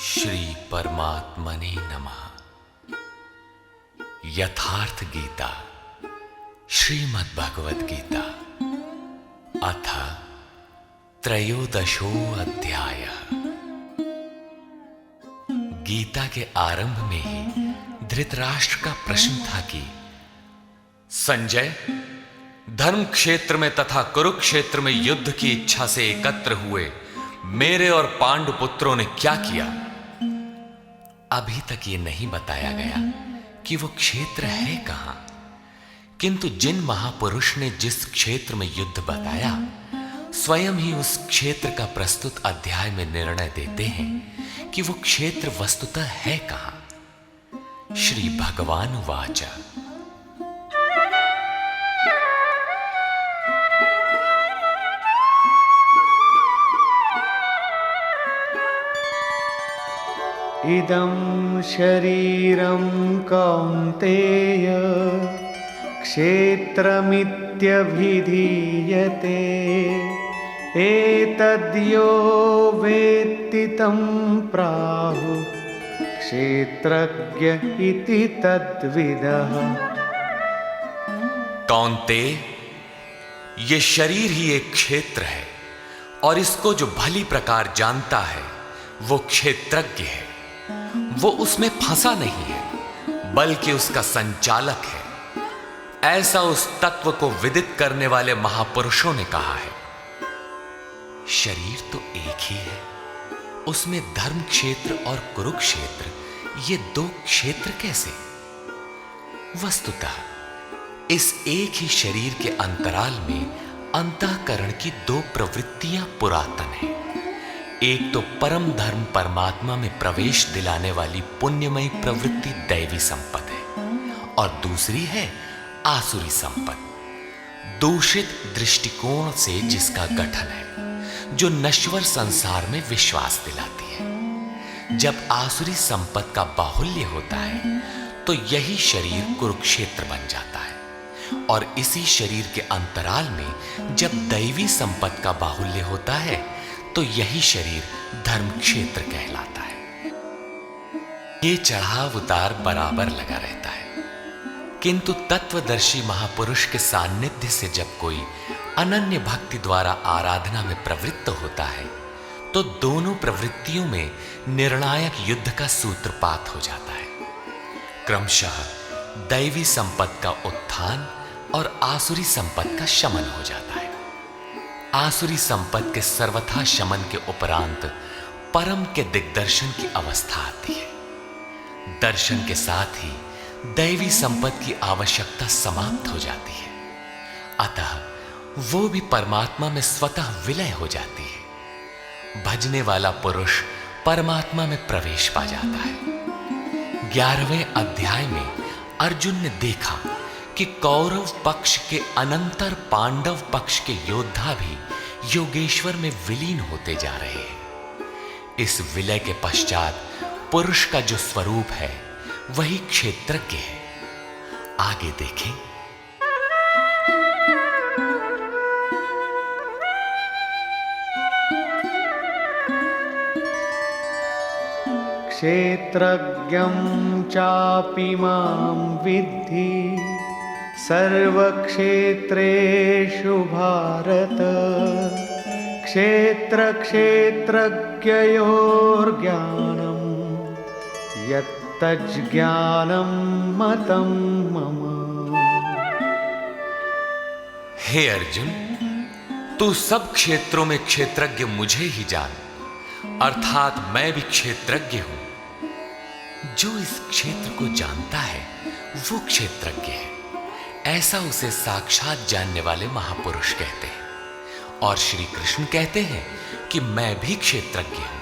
श्री परमात्मने नमः। यथार्थ गीता श्रीमद् भगवद गीता अथ त्रयोदशो अध्यायः। गीता के आरंभ में ही धृतराष्ट्र का प्रश्न था कि संजय, धर्म क्षेत्र में तथा कुरुक्षेत्र में युद्ध की इच्छा से एकत्र हुए मेरे और पांडु पुत्रों ने क्या किया? अभी तक ये नहीं बताया गया कि वो क्षेत्र है कहां, किंतु जिन महापुरुष ने जिस क्षेत्र में युद्ध बताया, स्वयं ही उस क्षेत्र का प्रस्तुत अध्याय में निर्णय देते हैं कि वो क्षेत्र वस्तुतः है कहां। श्री भगवान वाच। इदं शरीरं कौन्तेय क्षेत्रमित्यभिधीयते। एतद्यो वेत्ति तं प्राहुः क्षेत्रज्ञ इति तद्विदः। कौन्तेय, ये शरीर ही एक क्षेत्र है और इसको जो भली प्रकार जानता है वो क्षेत्रज्ञ है। वो उसमें फंसा नहीं है बल्कि उसका संचालक है, ऐसा उस तत्व को विदित करने वाले महापुरुषों ने कहा है। शरीर तो एक ही है, उसमें धर्म क्षेत्र और कुरुक्षेत्र ये दो क्षेत्र कैसे? वस्तुतः इस एक ही शरीर के अंतराल में अंतःकरण की दो प्रवृत्तियां पुरातन हैं। एक तो परम धर्म परमात्मा में प्रवेश दिलाने वाली पुण्यमयी प्रवृत्ति दैवी संपत्ति है और दूसरी है आसुरी संपत्ति, दूषित दृष्टिकोण से जिसका गठन है, जो नश्वर संसार में विश्वास दिलाती है। जब आसुरी संपत्ति का बाहुल्य होता है तो यही शरीर कुरुक्षेत्र बन जाता है और इसी शरीर के अंतराल में जब दैवी संपत्ति का बाहुल्य होता है तो यही शरीर धर्म क्षेत्र कहलाता है। ये चढ़ाव उतार बराबर लगा रहता है, किंतु तत्वदर्शी महापुरुष के सान्निध्य से जब कोई अनन्य भक्ति द्वारा आराधना में प्रवृत्त होता है तो दोनों प्रवृत्तियों में निर्णायक युद्ध का सूत्रपात हो जाता है। क्रमशः दैवी संपत्ति का उत्थान और आसुरी संपत्ति का शमन हो जाता है। आसुरी संपत्ति के सर्वथा शमन के उपरांत परम के दिग्दर्शन की अवस्था आती है। दर्शन के साथ ही दैवी संपत्ति की आवश्यकता समाप्त हो जाती है, अतः वो भी परमात्मा में स्वतः विलय हो जाती है। भजने वाला पुरुष परमात्मा में प्रवेश पा जाता है। 11वें अध्याय में अर्जुन ने देखा कि कौरव पक्ष के अनंतर पांडव पक्ष के योद्धा भी योगेश्वर में विलीन होते जा रहे हैं। इस विलय के पश्चात पुरुष का जो स्वरूप है वही क्षेत्रज्ञ है। आगे देखें। क्षेत्रज्ञं चापि मां विद्धि सर्वक्षेत्रेषु भारत। क्षेत्रक्षेत्रज्ञयोर्ज्ञानं यत्तज्ज्ञानं मतं मम। हे अर्जुन, तू सब क्षेत्रों में क्षेत्रज्ञ मुझे ही जान, अर्थात मैं भी क्षेत्रज्ञ हूं। जो इस क्षेत्र को जानता है वो क्षेत्रज्ञ है, ऐसा उसे साक्षात जानने वाले महापुरुष कहते हैं। और श्री कृष्ण कहते हैं कि मैं भी क्षेत्रज्ञ हूं,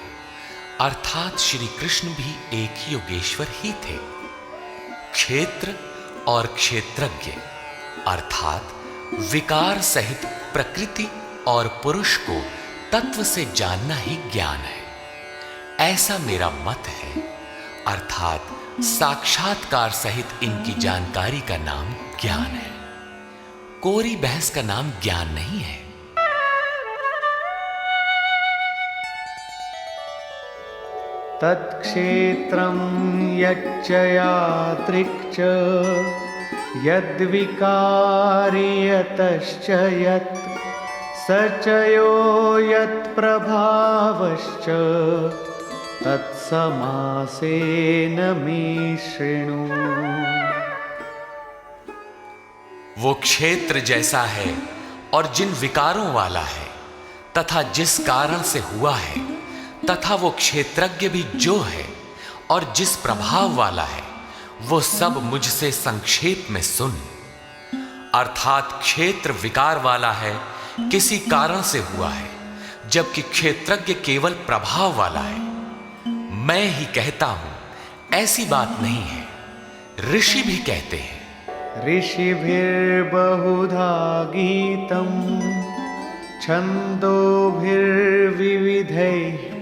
अर्थात श्री कृष्ण भी एक ही योगेश्वर ही थे। क्षेत्र और क्षेत्रज्ञ अर्थात विकार सहित प्रकृति और पुरुष को तत्व से जानना ही ज्ञान है, ऐसा मेरा मत है। अर्थात साक्षात्कार सहित इनकी जानकारी का नाम ज्ञान है। कोरी बहस का नाम ज्ञान नहीं है। तत्क्षेत्रं यच्च यादृक् च यद्विकारी यतश्च यत् स च यो यत्प्रभावश्च तत्समासेन मे शृणु। वो क्षेत्र जैसा है और जिन विकारों वाला है तथा जिस कारण से हुआ है, तथा वो क्षेत्रज्ञ भी जो है और जिस प्रभाव वाला है, वो सब मुझसे संक्षेप में सुन। अर्थात क्षेत्र विकार वाला है, किसी कारण से हुआ है, जबकि क्षेत्रज्ञ केवल प्रभाव वाला है। मैं ही कहता हूं, ऐसी बात नहीं है, ऋषि भी कहते हैं। ऋषिभिर्बहुधा गीतं छन्दोभिर्विविधैः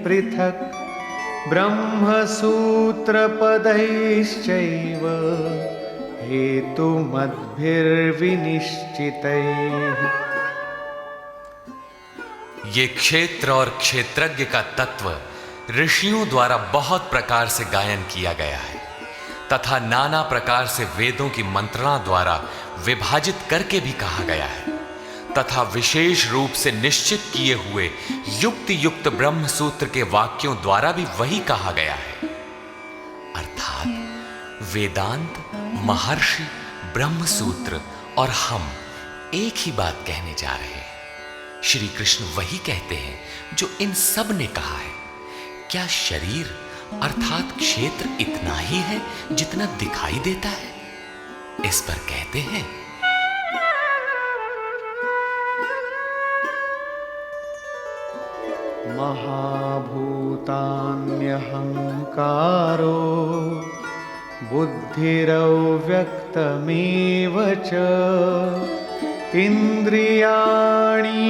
पृथक् ब्रह्मसूत्रपदैश्चैव हेतुमद्भिर्विनिश्चितैः। ये क्षेत्र और क्षेत्रज्ञ का तत्व ऋषियों द्वारा बहुत प्रकार से गायन किया गया है तथा नाना प्रकार से वेदों की मंत्रणा द्वारा विभाजित करके भी कहा गया है तथा विशेष रूप से निश्चित किए हुए युक्ति युक्त ब्रह्म सूत्र के वाक्यों द्वारा भी वही कहा गया है। अर्थात वेदांत, महर्षि, ब्रह्म सूत्र और हम एक ही बात कहने जा रहे हैं। श्री कृष्ण वही कहते हैं जो इन सब ने कहा है। क्या शरीर अर्थात क्षेत्र इतना ही है जितना दिखाई देता है? इस पर कहते हैं, महाभूतान्यहंकारो बुद्धिरव्यक्तमेव च इन्द्रियाणि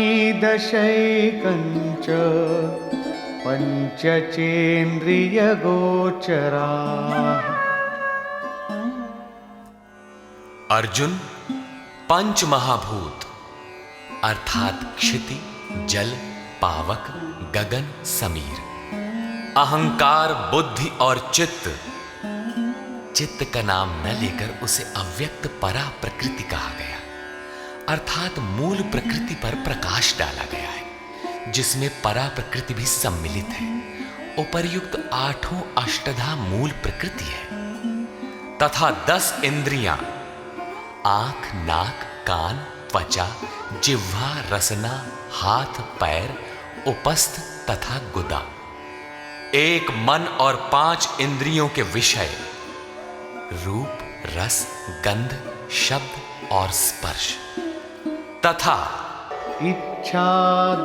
दशैकञ्च पंचचेन्द्रियगोचराः। अर्जुन, पंच महाभूत अर्थात क्षिति, जल, पावक, गगन, समीर, अहंकार, बुद्धि और चित्त। चित्त का नाम न लेकर उसे अव्यक्त परा प्रकृति कहा गया, अर्थात मूल प्रकृति पर प्रकाश डाला गया है, जिसमें परा प्रकृति भी सम्मिलित है। उपर्युक्त आठों अष्टधा मूल प्रकृति है तथा 10 इंद्रियां आंख, नाक, कान, त्वचा, जिह्वा, रसना, हाथ, पैर, उपस्थ तथा गुदा, एक मन और 5 इंद्रियों के विषय रूप, रस, गंध, शब्द और स्पर्श तथा इच्छा,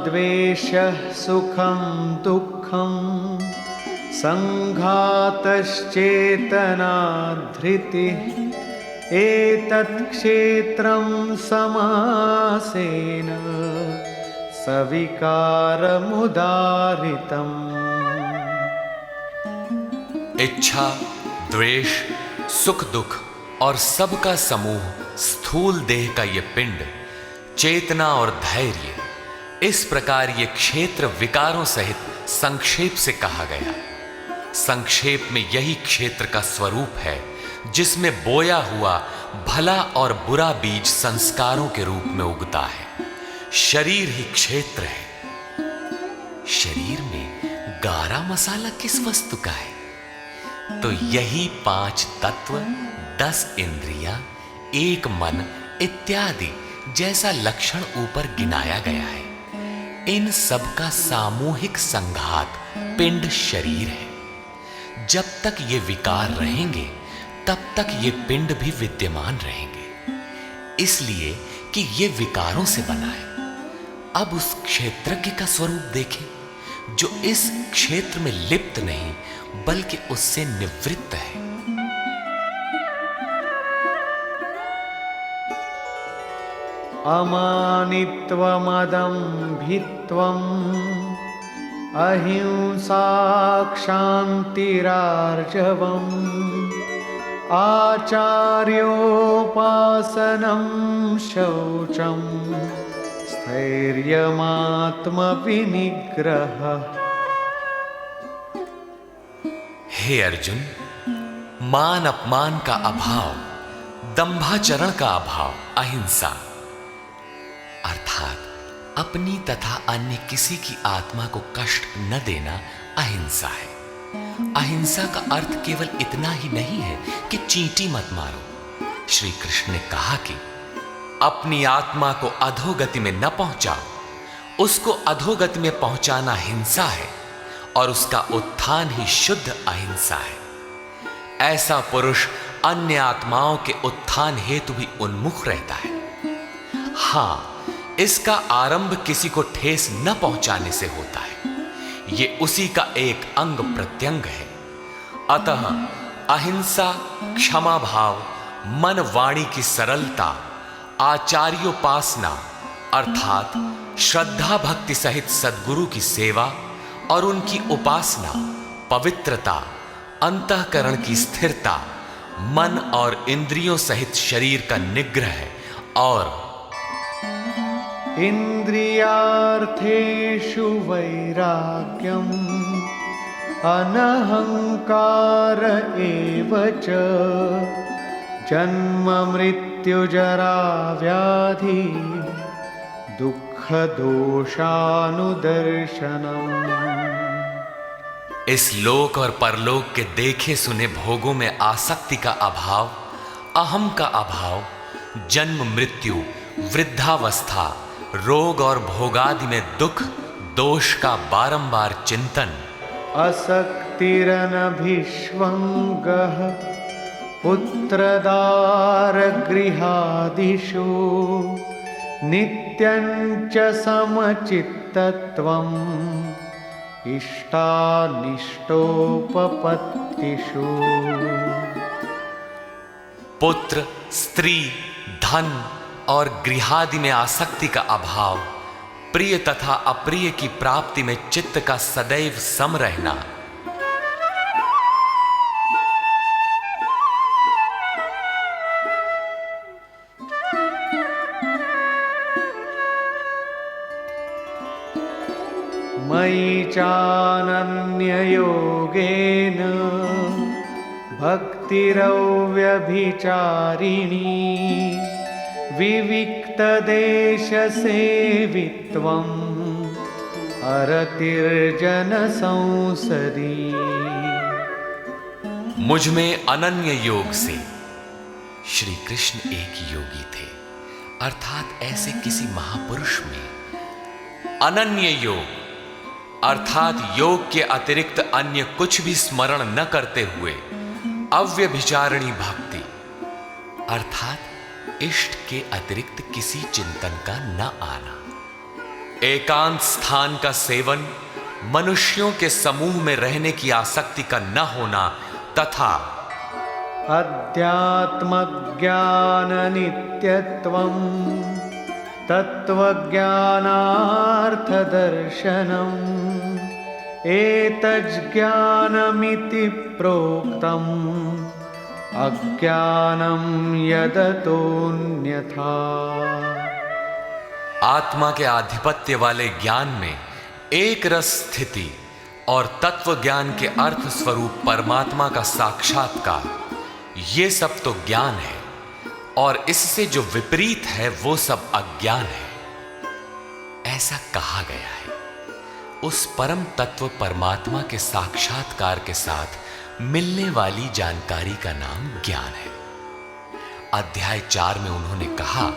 द्वेषः, सुखं दुःखं, संघातश्चेतना, धृतिः, एतत् क्षेत्रं समासेन सविकारमुदाहृतम्। इच्छा, द्वेष, सुख दुख और सबका समूह स्थूल देह का ये पिंड, चेतना और धैर्य, इस प्रकार ये क्षेत्र विकारों सहित संक्षेप से कहा गया। संक्षेप में यही क्षेत्र का स्वरूप है, जिसमें बोया हुआ भला और बुरा बीज संस्कारों के रूप में उगता है। शरीर ही क्षेत्र है। शरीर में गारा मसाला किस वस्तु का है? तो यही 5 तत्व, 10 इंद्रियां, एक मन इत्यादि जैसा लक्षण ऊपर गिनाया गया है। इन सब का सामूहिक संघात पिंड शरीर है। जब तक ये विकार रहेंगे तब तक ये पिंड भी विद्यमान रहेंगे, इसलिए कि ये विकारों से बना है। अब उस क्षेत्रज्ञ का स्वरूप देखें, जो इस क्षेत्र में लिप्त नहीं बल्कि उससे निवृत्त है। अमानित्वमदम्भित्वम् अहिंसा क्षान्तिरार्जवम् आचार्योपासनं शौचं स्थैर्यमात्मविनिग्रहः। हे अर्जुन, मान अपमान का अभाव, दंभाचरण का अभाव अहिंसा अर्थात अपनी तथा अन्य किसी की आत्मा को कष्ट न देना अहिंसा है। अहिंसा का अर्थ केवल इतना ही नहीं है कि चींटी मत मारो। श्री कृष्ण ने कहा कि अपनी आत्मा को अधोगति में न पहुंचाओ, उसको अधोगति में पहुंचाना हिंसा है और उसका उत्थान ही शुद्ध अहिंसा है। ऐसा पुरुष अन्य आत्माओं के उत्थान हेतु भी उन्मुख रहता है। हां, इसका आरंभ किसी को ठेस न पहुंचाने से होता है। ये उसी का एक अंग प्रत्यंग है। अतः अहिंसा, क्षमा भाव, मन वाणी की सरलता, आचार्योपासना अर्थात श्रद्धा भक्ति सहित सद्गुरु की सेवा और उनकी उपासना, पवित्रता, अंतःकरण की स्थिरता, मन और इंद्रियों सहित शरीर का निग्रह और इन्द्रियार्थेषु वैराग्यम् अनहंकार एव च जन्म मृत्यु जरा व्याधि दुख दोषानुदर्शनम्। इस लोक और परलोक के देखे सुने भोगों में आसक्ति का अभाव, अहम का अभाव, जन्म मृत्यु, वृद्धावस्था, रोग और भोगादि में दुख दोष का बारंबार चिंतन, असक्तिरनभिष्वङ्गः पुत्रदार गृहादिषु नित्यं च समचित्तत्वम् इष्टानिष्टोपपत्तिषु। पुत्र, स्त्री, धन और गृहादि में आसक्ति का अभाव, प्रिय तथा अप्रिय की प्राप्ति में चित्त का सदैव सम रहना, मयि चानन्ययोगेन भक्तिरव्यभिचारिणी विविक्तदेशसेवित्वम् अरतिर्जनसंसदि। मुझ में अनन्य योग से, श्री कृष्ण एक योगी थे अर्थात ऐसे किसी महापुरुष में अनन्य योग अर्थात योग के अतिरिक्त अन्य कुछ भी स्मरण न करते हुए अव्यभिचारिणी भक्ति अर्थात इष्ट के अतिरिक्त किसी चिंतन का न आना, एकांत स्थान का सेवन, मनुष्यों के समूह में रहने की आसक्ति का न होना तथा अध्यात्मज्ञान नित्यत्वम् तत्त्वज्ञानार्थदर्शनम् एतज्ज्ञानमिति प्रोक्तम् अज्ञानं यदतोऽन्यथा। आत्मा के आधिपत्य वाले ज्ञान में एक रस स्थिति और तत्व ज्ञान के अर्थ स्वरूप परमात्मा का साक्षात्कार, ये सब तो ज्ञान है और इससे जो विपरीत है वो सब अज्ञान है। ऐसा कहा गया है। उस परम तत्व परमात्मा के साक्षात्कार के साथ मिलने वाली जानकारी का नाम ज्ञान है। अध्याय 4 में उन्होंने कहा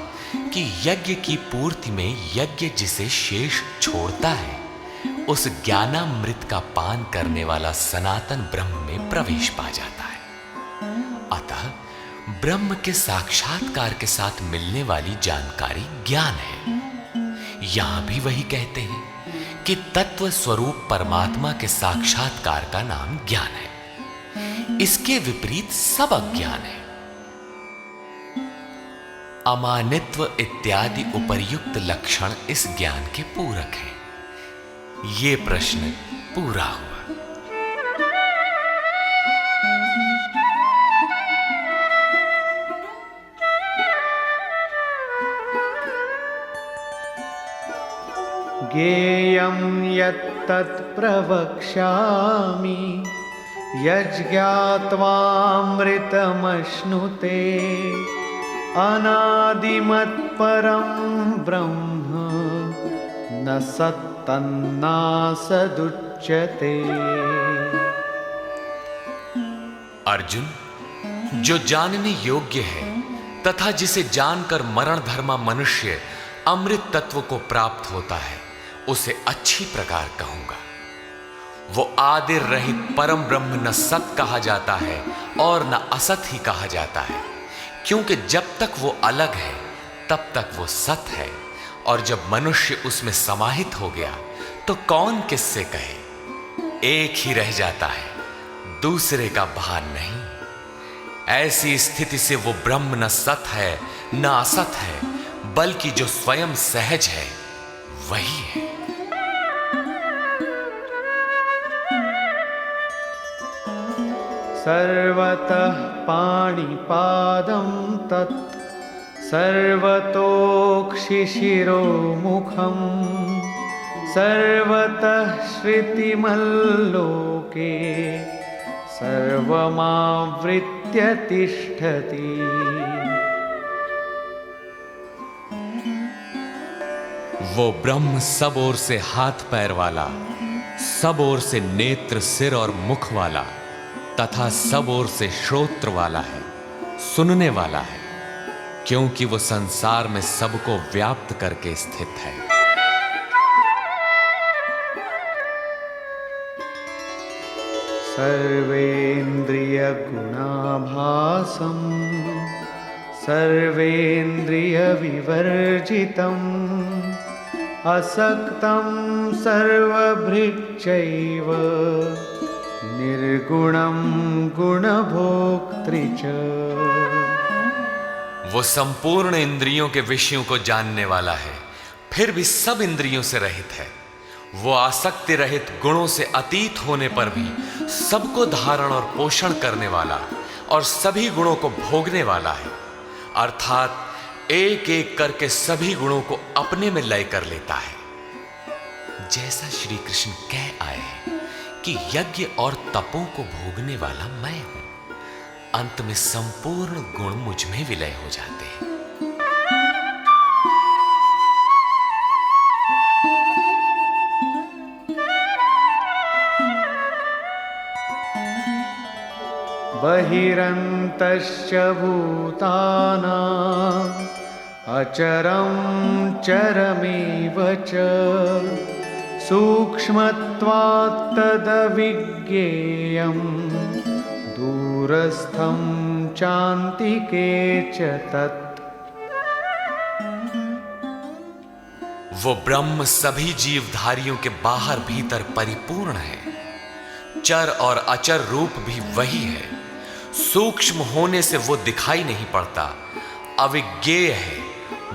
कि यज्ञ की पूर्ति में यज्ञ जिसे शेष छोड़ता है उस ज्ञानामृत का पान करने वाला सनातन ब्रह्म में प्रवेश पा जाता है। अतः ब्रह्म के साक्षात्कार के साथ मिलने वाली जानकारी ज्ञान है। यहां भी वही कहते हैं कि तत्व स्वरूप परमात्मा के साक्षात्कार का नाम ज्ञान है। इसके विपरीत सब अज्ञान है। अमानित्व इत्यादि उपर्युक्त लक्षण इस ज्ञान के पूरक हैं। ये प्रश्न पूरा हुआ। ज्ञेयं यत्तत् प्रवक्ष्यामि यज्ञात्वामृतमश्नुते अनादिमत्परं ब्रह्म न सत्तन्नासदुच्यते। अर्जुन, जो जानने योग्य है तथा जिसे जानकर मरण धर्मा मनुष्य अमृत तत्व को प्राप्त होता है, उसे अच्छी प्रकार कहूंगा। वो आदि रहित परम ब्रह्म न सत कहा जाता है और न असत ही कहा जाता है, क्योंकि जब तक वो अलग है तब तक वो सत है, और जब मनुष्य उसमें समाहित हो गया तो कौन किससे कहे। एक ही रह जाता है, दूसरे का भान नहीं। ऐसी स्थिति से वो ब्रह्म न सत है न असत है, बल्कि जो स्वयं सहज है वही है। सर्वतः पाणिपादं तत् सर्वतोक्षिशिरोमुखं सर्वतः श्रुतिमल्लोके सर्वमावृत्य तिष्ठति। वो ब्रह्म सब ओर से हाथ पैर वाला, सब ओर से नेत्र सिर और मुख वाला तथा सब ओर से श्रोत्र वाला है, सुनने वाला है, क्योंकि वो संसार में सबको व्याप्त करके स्थित है। सर्वेन्द्रियगुणाभासं सर्वेन्द्रियविवर्जितम् असक्तं सर्वभृच्चैव निर्गुणं गुणभोक्तृ च। वो संपूर्ण इंद्रियों के विषयों को जानने वाला है, फिर भी सब इंद्रियों से रहित है। वो आसक्ति रहित गुणों से अतीत होने पर भी सबको धारण और पोषण करने वाला और सभी गुणों को भोगने वाला है, अर्थात एक एक करके सभी गुणों को अपने में लय कर लेता है। जैसा श्री कृष्ण कह आए हैं कि यज्ञ और तपों को भोगने वाला मैं हूं, अंत में संपूर्ण गुण मुझ में विलय हो जाते हैं। बहिरन्तश्च भूतानाम् अचरं चरमेव च सूक्ष्मत्वात् तदविज्ञेयं दूरस्थं चान्तिके च तत्। वो ब्रह्म सभी जीवधारियों के बाहर भीतर परिपूर्ण है, चर और अचर रूप भी वही है। सूक्ष्म होने से वो दिखाई नहीं पड़ता, अविज्ञेय है,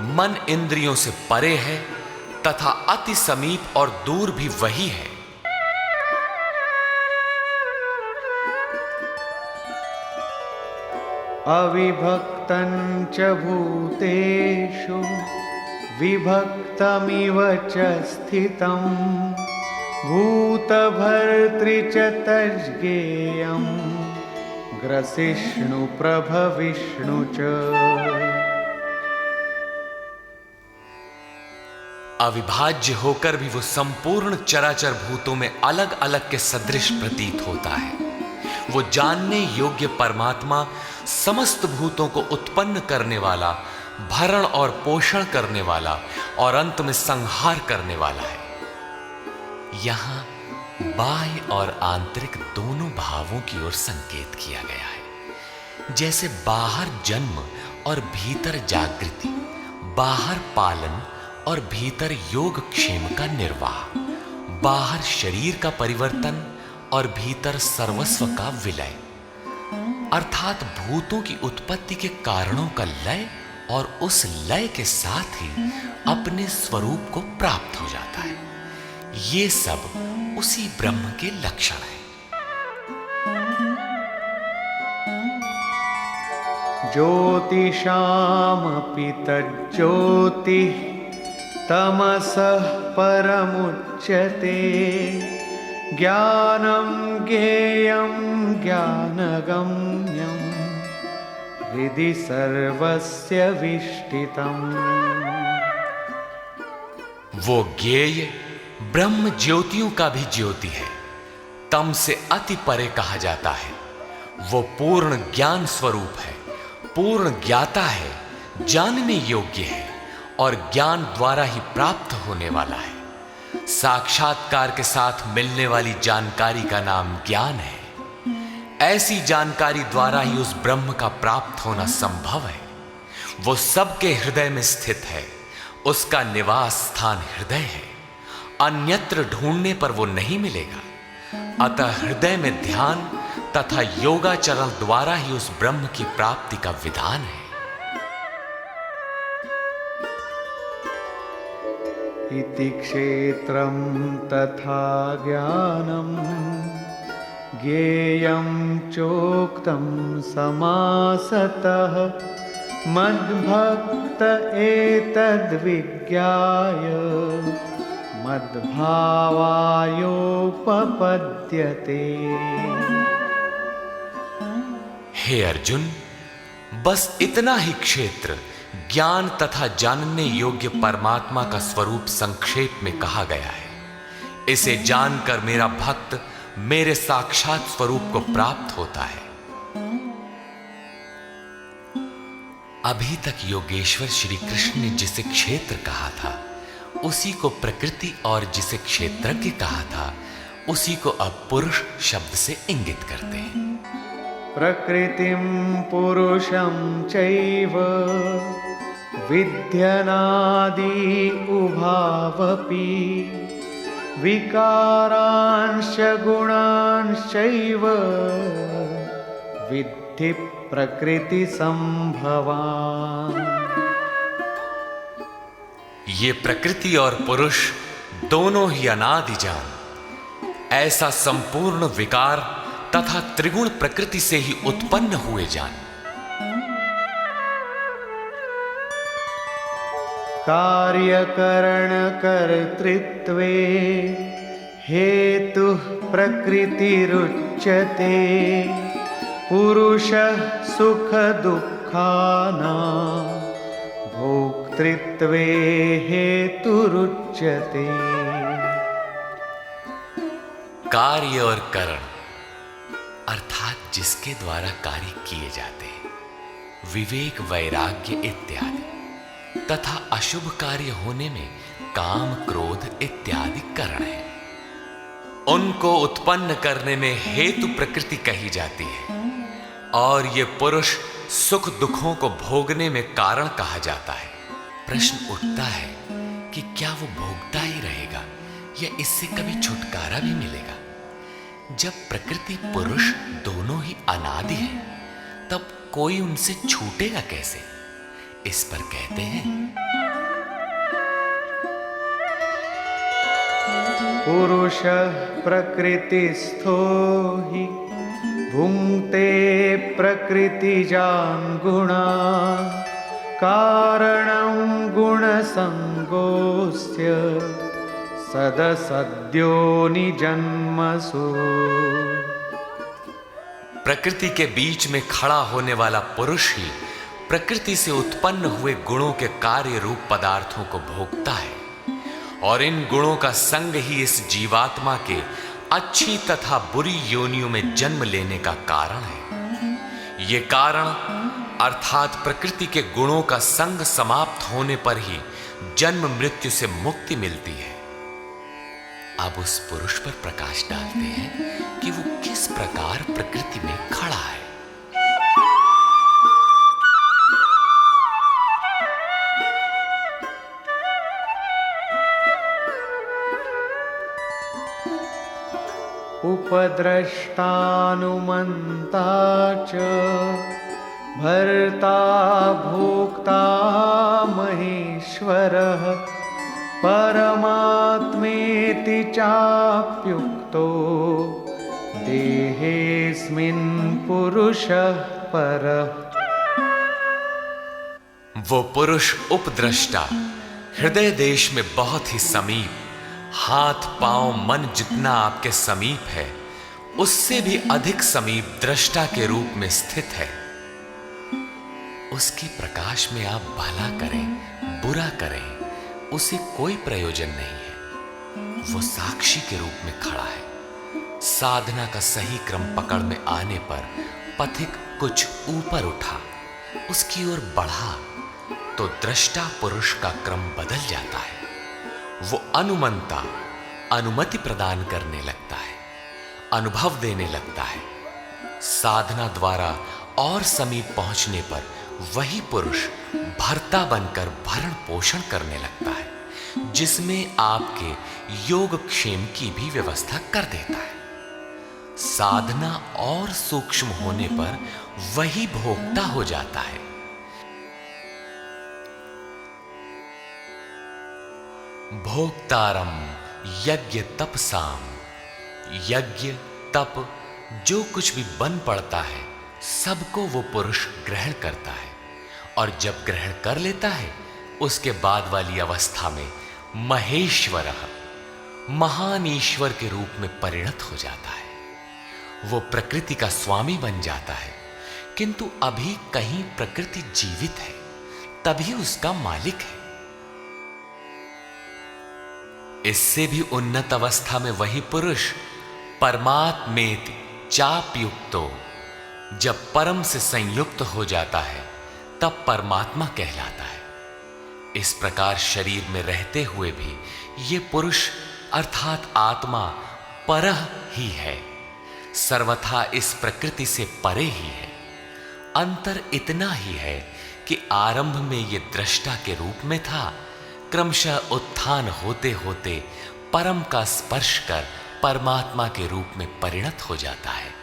मन इंद्रियों से परे है तथा अति समीप और दूर भी वही है। अविभक्तं च भूतेषु विभक्तमिव च स्थितं भूतभर्तृ च तज्ज्ञेयं ग्रसिष्णु प्रभविष्णु च। अविभाज्य होकर भी वो संपूर्ण चराचर भूतों में अलग अलग के सदृश प्रतीत होता है। वो जानने योग्य परमात्मा समस्त भूतों को उत्पन्न करने वाला, भरण और पोषण करने वाला और अंत में संहार करने वाला है। यहां बाह्य और आंतरिक दोनों भावों की ओर संकेत किया गया है। जैसे बाहर जन्म और भीतर जागृति, बाहर पालन और भीतर योग क्षेम का निर्वाह, बाहर शरीर का परिवर्तन और भीतर सर्वस्व का विलय, अर्थात भूतों की उत्पत्ति के कारणों का लय और उस लय के साथ ही अपने स्वरूप को प्राप्त हो जाता है। ये सब उसी ब्रह्म के लक्षण है। ज्योतिषामपि तज्ज्योतिः तमसः परमुच्यते ज्ञानं ज्ञेयं ज्ञानगम्यं हृदि सर्वस्य विष्ठितम्। वो ज्ञेय ब्रह्म ज्योतियों का भी ज्योति है, तम से अति परे कहा जाता है। वो पूर्ण ज्ञान स्वरूप है, पूर्ण ज्ञाता है, जानने योग्य है और ज्ञान द्वारा ही प्राप्त होने वाला है। साक्षात्कार के साथ मिलने वाली जानकारी का नाम ज्ञान है। ऐसी जानकारी द्वारा ही उस ब्रह्म का प्राप्त होना संभव है। वो सबके हृदय में स्थित है, उसका निवास स्थान हृदय है, अन्यत्र ढूंढने पर वो नहीं मिलेगा। अतः हृदय में ध्यान तथा योगाचरण द्वारा ही उस ब्रह्म की प्राप्ति का विधान है। इति क्षेत्रं तथा ज्ञानं ज्ञेयं चोक्तं समासतः मद्भक्त एतद्विज्ञाय मद्भावायोपपद्यते। हे अर्जुन, बस इतना ही क्षेत्र ज्ञान तथा जानने योग्य परमात्मा का स्वरूप संक्षेप में कहा गया है। इसे जानकर मेरा भक्त मेरे साक्षात स्वरूप को प्राप्त होता है। अभी तक योगेश्वर श्री कृष्ण ने जिसे क्षेत्र कहा था उसी को प्रकृति और जिसे क्षेत्रज्ञ कहा था उसी को अब पुरुष शब्द से इंगित करते हैं। प्रकृतिं पुरुषं चैव विद्यनादि उभावपि विकारांश गुणांश्चैव विद्धि प्रकृति संभवान्। ये प्रकृति और पुरुष दोनों ही अनादि जान, ऐसा संपूर्ण विकार तथा त्रिगुण प्रकृति से ही उत्पन्न हुए जान। कार्यकरण कर्तृत्वे हेतुः प्रकृतिरुच्यते पुरुषः सुख दुःखानां भोक्तृत्वे हेतुरुच्यते। कार्य और करण अर्थात जिसके द्वारा कार्य किए जाते हैं, विवेक वैराग्य इत्यादि तथा अशुभ कार्य होने में काम क्रोध इत्यादि कारण है। उनको उत्पन्न करने में हेतु प्रकृति कही जाती है और ये पुरुष सुख दुखों को भोगने में कारण कहा जाता है। प्रश्न उठता है कि क्या वो भोगता ही रहेगा या इससे कभी छुटकारा भी मिलेगा? जब प्रकृति पुरुष दोनों ही अनादि हैं, तब कोई उनसे छूटेगा कैसे? इस पर कहते हैं, पुरुषः प्रकृतिस्थो हि भुङ्क्ते प्रकृतिजान् गुणान् कारणं गुणसङ्गोऽस्य सदसद्यो निजन्मसु। प्रकृति के बीच में खड़ा होने वाला पुरुष ही प्रकृति से उत्पन्न हुए गुणों के कार्य रूप पदार्थों को भोगता है और इन गुणों का संग ही इस जीवात्मा के अच्छी तथा बुरी योनियों में जन्म लेने का कारण है। ये कारण अर्थात प्रकृति के गुणों का संग समाप्त होने पर ही जन्म मृत्यु से मुक्ति मिलती है। अब उस पुरुष पर प्रकाश डालते हैं कि वो किस प्रकार प्रकृति में खड़ा है। उपद्रष्टानुमन्ता च भर्ता भोक्ता महेश्वरः परमात्मेति चाप्युक्तो देहेऽस्मिन् पुरुषः परः। वो पुरुष उपद्रष्टा, हृदय देश में बहुत ही समीप, हाथ पांव मन जितना आपके समीप है, उससे भी अधिक समीप दृष्टा के रूप में स्थित है। उसके प्रकाश में आप भला करें बुरा करें, उसे कोई प्रयोजन नहीं है। वो साक्षी के रूप में खड़ा है। साधना का सही क्रम पकड़ में आने पर पथिक कुछ ऊपर उठा, उसकी ओर बढ़ा तो दृष्टा पुरुष का क्रम बदल जाता है। वो अनुमंता अनुमति प्रदान करने लगता है, अनुभव देने लगता है। साधना द्वारा और समीप पहुंचने पर वही पुरुष भर्ता बनकर भरण पोषण करने लगता है, जिसमें आपके योगक्षेम की भी व्यवस्था कर देता है। साधना और सूक्ष्म होने पर वही भोक्ता हो जाता है। भोक्तारम यज्ञ तपसाम, यज्ञ तप जो कुछ भी बन पड़ता है सबको वो पुरुष ग्रहण करता है, और जब ग्रहण कर लेता है उसके बाद वाली अवस्था में महेश्वर महान ईश्वर के रूप में परिणत हो जाता है। वो प्रकृति का स्वामी बन जाता है, किंतु अभी कहीं प्रकृति जीवित है तभी उसका मालिक है। इससे भी उन्नत अवस्था में वही पुरुष परमात्मेति चापयुक्तो, जब परम से संयुक्त हो जाता है तब परमात्मा कहलाता है। इस प्रकार शरीर में रहते हुए भी ये पुरुष अर्थात आत्मा परह ही है, सर्वथा इस प्रकृति से परे ही है। अंतर इतना ही है कि आरंभ में ये दृष्टा के रूप में था, क्रमशः उत्थान होते होते परम का स्पर्श कर परमात्मा के रूप में परिणत हो जाता है।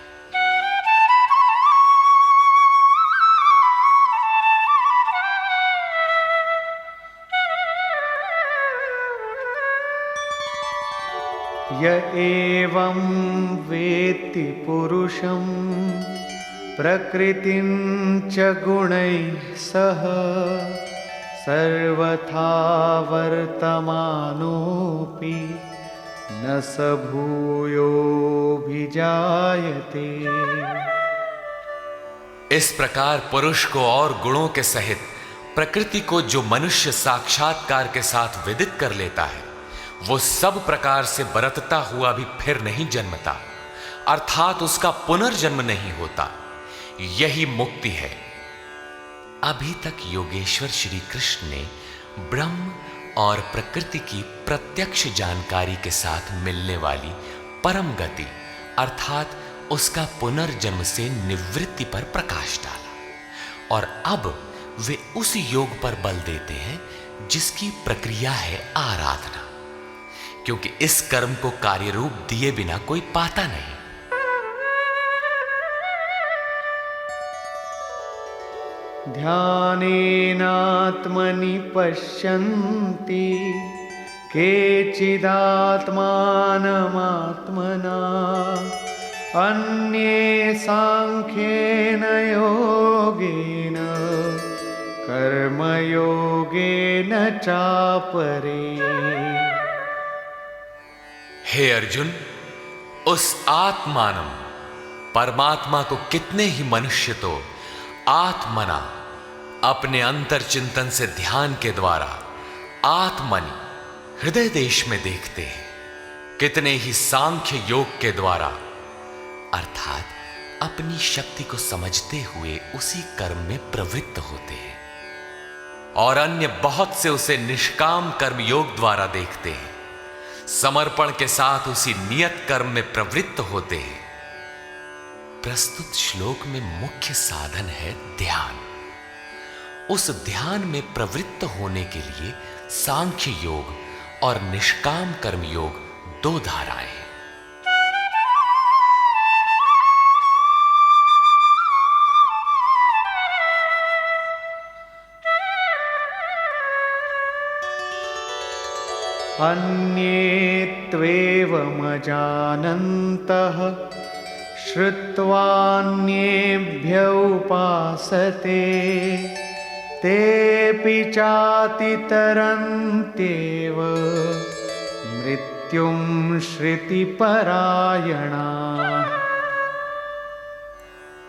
य एवं वेत्ति पुरुषं प्रकृतिं च गुणैः सह सर्वथा वर्तमानोऽपि न स भूयोऽभिजायते। इस प्रकार पुरुष को और गुणों के सहित प्रकृति को जो मनुष्य साक्षात्कार के साथ विदित कर लेता है, वो सब प्रकार से बरतता हुआ भी फिर नहीं जन्मता, अर्थात उसका पुनर्जन्म नहीं होता। यही मुक्ति है। अभी तक योगेश्वर श्री कृष्ण ने ब्रह्म और प्रकृति की प्रत्यक्ष जानकारी के साथ मिलने वाली परम गति अर्थात उसका पुनर्जन्म से निवृत्ति पर प्रकाश डाला, और अब वे उस योग पर बल देते हैं जिसकी प्रक्रिया है आराधना, क्योंकि इस कर्म को कार्य रूप दिए बिना कोई पाता नहीं। ध्यानेनात्मनि पश्यन्ति केचिदात्मानमात्मना अन्ये सांख्येन योगेन कर्मयोगेन चापरे। हे अर्जुन, उस आत्मानम परमात्मा को कितने ही मनुष्य तो आत्मना अपने अंतर चिंतन से ध्यान के द्वारा आत्मनि हृदय देश में देखते हैं, कितने ही सांख्य योग के द्वारा अर्थात अपनी शक्ति को समझते हुए उसी कर्म में प्रवृत्त होते हैं, और अन्य बहुत से उसे निष्काम कर्म योग द्वारा देखते हैं, समर्पण के साथ उसी नियत कर्म में प्रवृत्त होते हैं। प्रस्तुत श्लोक में मुख्य साधन है ध्यान। उस ध्यान में प्रवृत्त होने के लिए सांख्य योग और निष्काम कर्म योग दो धाराएं हैं। अन्ये त्वेवमजानन्तः श्रुत्वान्येभ्य उपासते तेऽपि चातितरन्त्येव मृत्युं श्रुतिपरायणाः।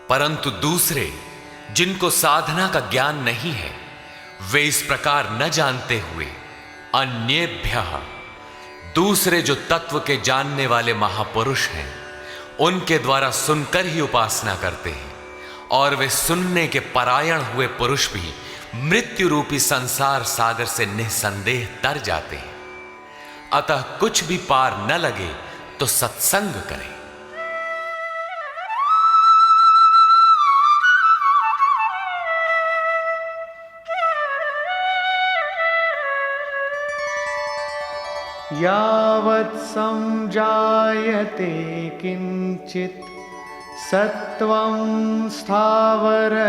परंतु दूसरे जिनको साधना का ज्ञान नहीं है, वे इस प्रकार न जानते हुए अन्येभ्यः, दूसरे जो तत्व के जानने वाले महापुरुष हैं, उनके द्वारा सुनकर ही उपासना करते हैं। और वे सुनने के परायण हुए पुरुष भी मृत्यु रूपी संसार सागर से निसंदेह तर जाते हैं। अतः कुछ भी पार न लगे तो सत्संग करें। यावत् संजायते किंचित सत्वं स्थावरजंगमम्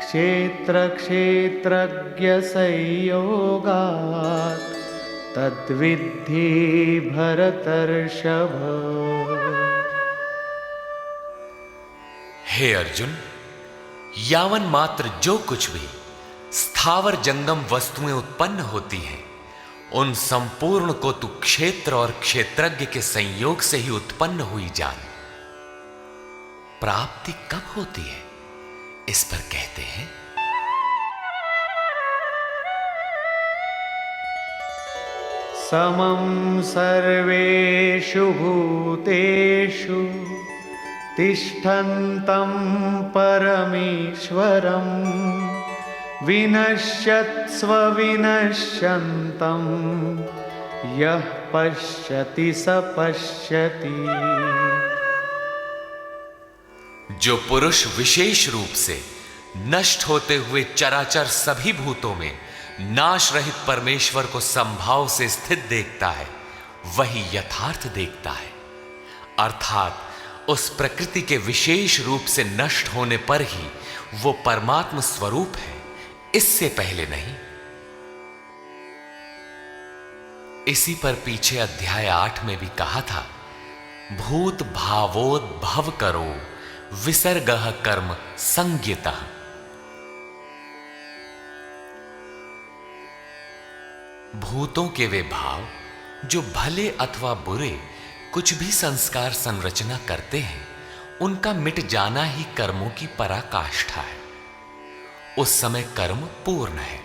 क्षेत्रक्षेत्रज्ञसंयोगात् तद्विद्धि भरतर्षभ। हे अर्जुन, यावन मात्र जो कुछ भी स्थावर जंगम वस्तुएं उत्पन्न होती हैं, उन संपूर्ण को तू क्षेत्र और क्षेत्रज्ञ के संयोग से ही उत्पन्न हुई जान। प्राप्ति कब होती है, इस पर कहते हैं समं सर्वेषु भूतेषु तिष्ठन्तं परमेश्वरं विनश्यत्स्व विनश्यन्तं यः पश्यति स पश्यति। जो पुरुष विशेष रूप से नष्ट होते हुए चराचर सभी भूतों में नाश रहित परमेश्वर को संभाव से स्थित देखता है, वही यथार्थ देखता है। अर्थात उस प्रकृति के विशेष रूप से नष्ट होने पर ही वो परमात्म स्वरूप है, इससे पहले नहीं। इसी पर पीछे अध्याय 8 में भी कहा था, भूत भावोद्भव करो विसर्गः कर्म संज्ञितः। भूतों के वे भाव जो भले अथवा बुरे कुछ भी संस्कार संरचना करते हैं, उनका मिट जाना ही कर्मों की पराकाष्ठा है। उस समय कर्म पूर्ण है।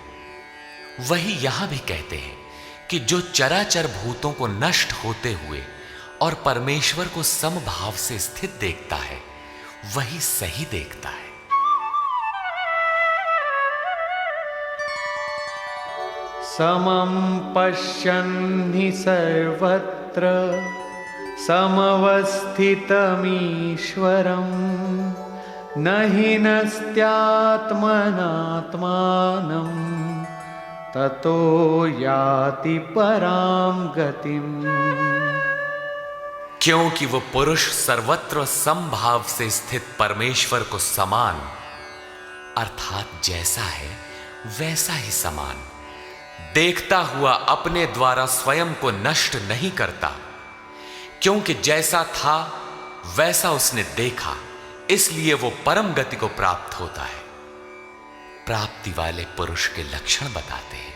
वही यहां भी कहते हैं कि जो चराचर भूतों को नष्ट होते हुए और परमेश्वर को समभाव से स्थित देखता है, वही सही देखता है। समं पश्यन् हि सर्वत्र समवस्थितमीश्वरं न हि नस्त्यात्मनात्मानं ततो याति परां गतिम्। क्योंकि वो पुरुष सर्वत्र समभाव से स्थित परमेश्वर को समान अर्थात जैसा है वैसा ही समान देखता हुआ अपने द्वारा स्वयं को नष्ट नहीं करता, क्योंकि जैसा था वैसा उसने देखा, इसलिए वो परम गति को प्राप्त होता है। प्राप्ति वाले पुरुष के लक्षण बताते हैं।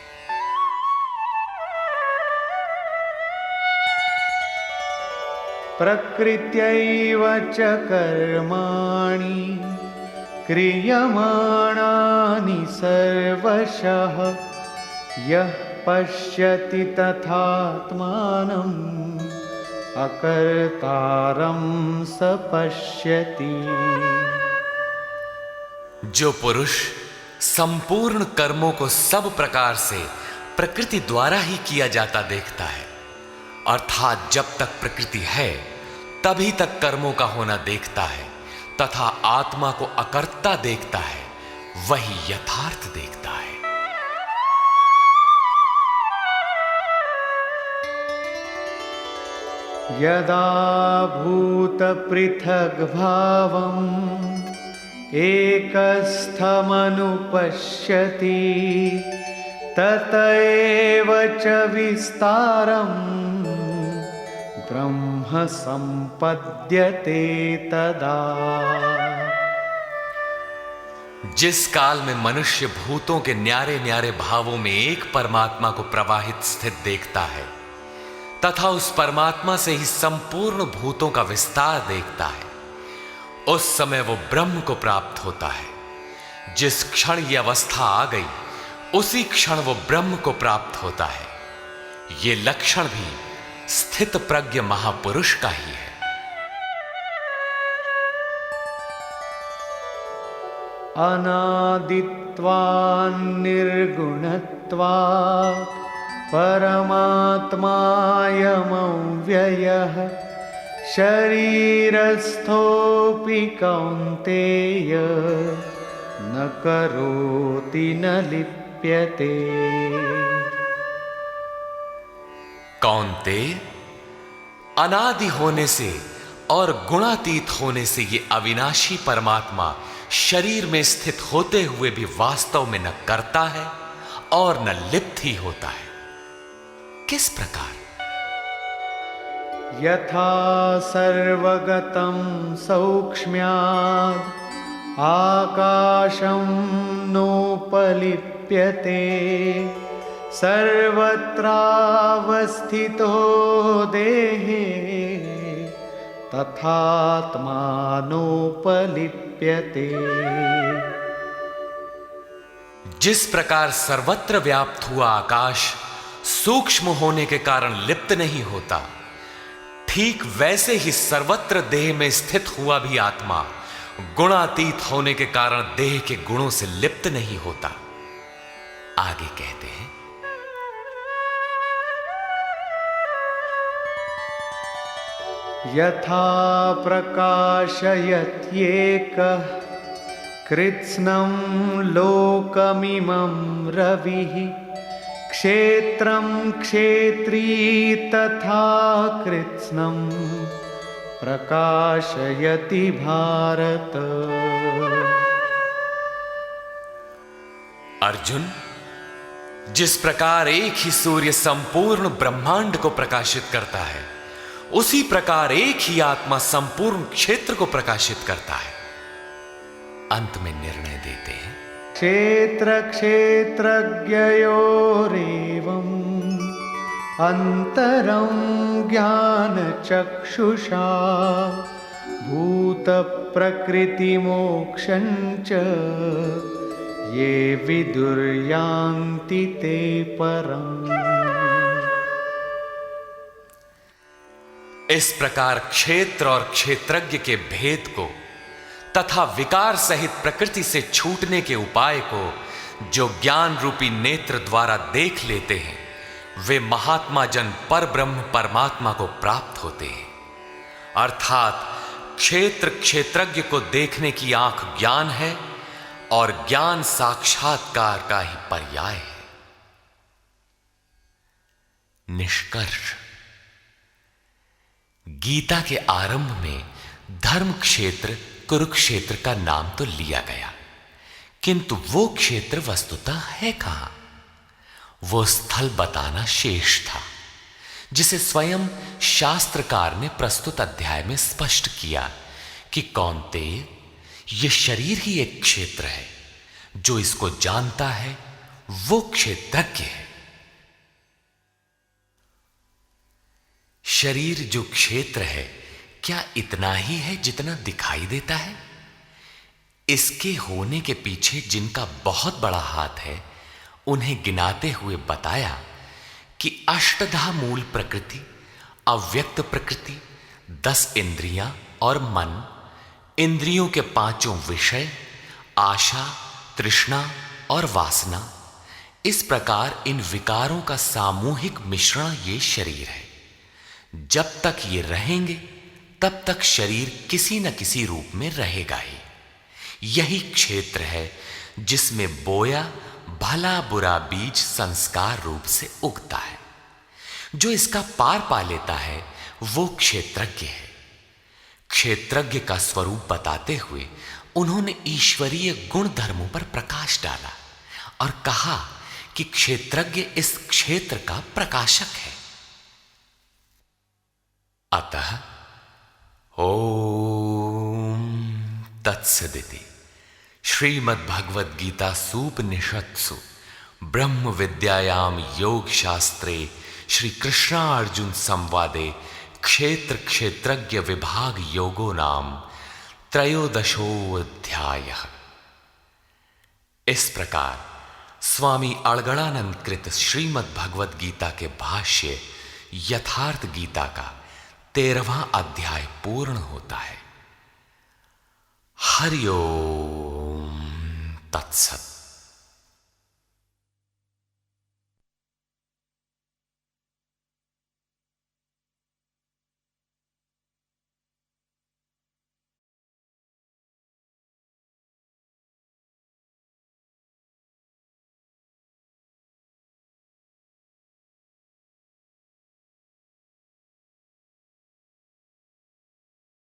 प्रकृत्यैव च कर्माणि क्रियमाणानि सर्वशः यः पश्यति तथात्मानम् अकर्तारं स पश्यति। जो पुरुष संपूर्ण कर्मों को सब प्रकार से प्रकृति द्वारा ही किया जाता देखता है, अर्थात जब तक प्रकृति है तभी तक कर्मों का होना देखता है, तथा आत्मा को अकर्ता देखता है, वही यथार्थ देखता है। यदा भूत पृथग् भावम् एकस्थमनुपश्यति तत एव च विस्तारम् ब्रह्म संपद्यते तदा। जिस काल में मनुष्य भूतों के न्यारे न्यारे भावों में एक परमात्मा को प्रवाहित स्थित देखता है तथा उस परमात्मा से ही संपूर्ण भूतों का विस्तार देखता है, उस समय वो ब्रह्म को प्राप्त होता है। जिस क्षण यह अवस्था आ गई, उसी क्षण वो ब्रह्म को प्राप्त होता है। ये लक्षण भी स्थित प्रज्ञ महापुरुष का ही है। अनादित्वान् निर्गुणत्वात् परमात्मायमव्ययः शरीरस्थोऽपि कौन्तेय न करोति न लिप्यते। कौन्तेय, अनादि होने से और गुणातीत होने से ये अविनाशी परमात्मा शरीर में स्थित होते हुए भी वास्तव में न करता है और न लिप्त ही होता है। किस प्रकार? यथा सर्वगतं सौक्ष्म्याद् आकाशं नोपलिप्यते सर्वत्रावस्थितो देहे तथात्मानोपलिप्यते। जिस प्रकार सर्वत्र व्याप्त हुआ आकाश सूक्ष्म होने के कारण लिप्त नहीं होता, ठीक वैसे ही सर्वत्र देह में स्थित हुआ भी आत्मा गुणातीत होने के कारण देह के गुणों से लिप्त नहीं होता। आगे कहते हैं, यथा प्रकाशयत्येकः कृत्स्नं लोकमिमं रविः क्षेत्रं क्षेत्री तथा कृत्स्नं प्रकाशयति भारत। अर्जुन, जिस प्रकार एक ही सूर्य संपूर्ण ब्रह्मांड को प्रकाशित करता है, उसी प्रकार एक ही आत्मा संपूर्ण क्षेत्र को प्रकाशित करता है। अंत में निर्णय देते हैं, क्षेत्र क्षेत्रज्ञयोरेवम् अंतरं ज्ञान चक्षुषा भूत प्रकृति मोक्षं च ये विदुर्यान्ति ते परम्। इस प्रकार क्षेत्र और क्षेत्रज्ञ के भेद को तथा विकार सहित प्रकृति से छूटने के उपाय को जो ज्ञान रूपी नेत्र द्वारा देख लेते हैं, वे महात्मा जन पर ब्रह्म परमात्मा को प्राप्त होते हैं। अर्थात क्षेत्र क्षेत्रज्ञ को देखने की आंख ज्ञान है और ज्ञान साक्षात्कार का ही पर्याय है। निष्कर्ष, गीता के आरंभ में धर्म क्षेत्र कुरुक्षेत्र का नाम तो लिया गया, किंतु वो क्षेत्र वस्तुतः है कहां? वो स्थल बताना शेष था, जिसे स्वयं शास्त्रकार ने प्रस्तुत अध्याय में स्पष्ट किया कि कौन्तेय, ये शरीर ही एक क्षेत्र है। जो इसको जानता है वो क्षेत्रज्ञ है। शरीर जो क्षेत्र है, क्या इतना ही है जितना दिखाई देता है? इसके होने के पीछे जिनका बहुत बड़ा हाथ है, उन्हें गिनाते हुए बताया कि अष्टधा मूल प्रकृति, अव्यक्त प्रकृति, 10 इंद्रियां और मन, इंद्रियों के 5 विषय, आशा, तृष्णा और वासना, इस प्रकार इन विकारों का सामूहिक मिश्रण ये शरीर है। जब तक ये रहेंगे तब तक शरीर किसी न किसी रूप में रहेगा ही। यही क्षेत्र है जिसमें बोया भला बुरा बीज संस्कार रूप से उगता है। जो इसका पार पा लेता है वो क्षेत्रज्ञ है। क्षेत्रज्ञ का स्वरूप बताते हुए उन्होंने ईश्वरीय गुण धर्मों पर प्रकाश डाला और कहा कि क्षेत्रज्ञ इस क्षेत्र का प्रकाशक है। अतः ओम तत्सदिति श्रीमद्भगवद गीता सूपनिषत्सु ब्रह्म विद्यायाम योग शास्त्रे श्री कृष्णार्जुन संवादे क्षेत्र क्षेत्रज्ञ विभाग योगो नाम त्रयोदशोऽध्यायः। इस प्रकार स्वामी अड़गड़ानंद कृत श्रीमद् भगवद गीता के भाष्य यथार्थ गीता का 13वां अध्याय पूर्ण होता है। हरि ओम तत्सत।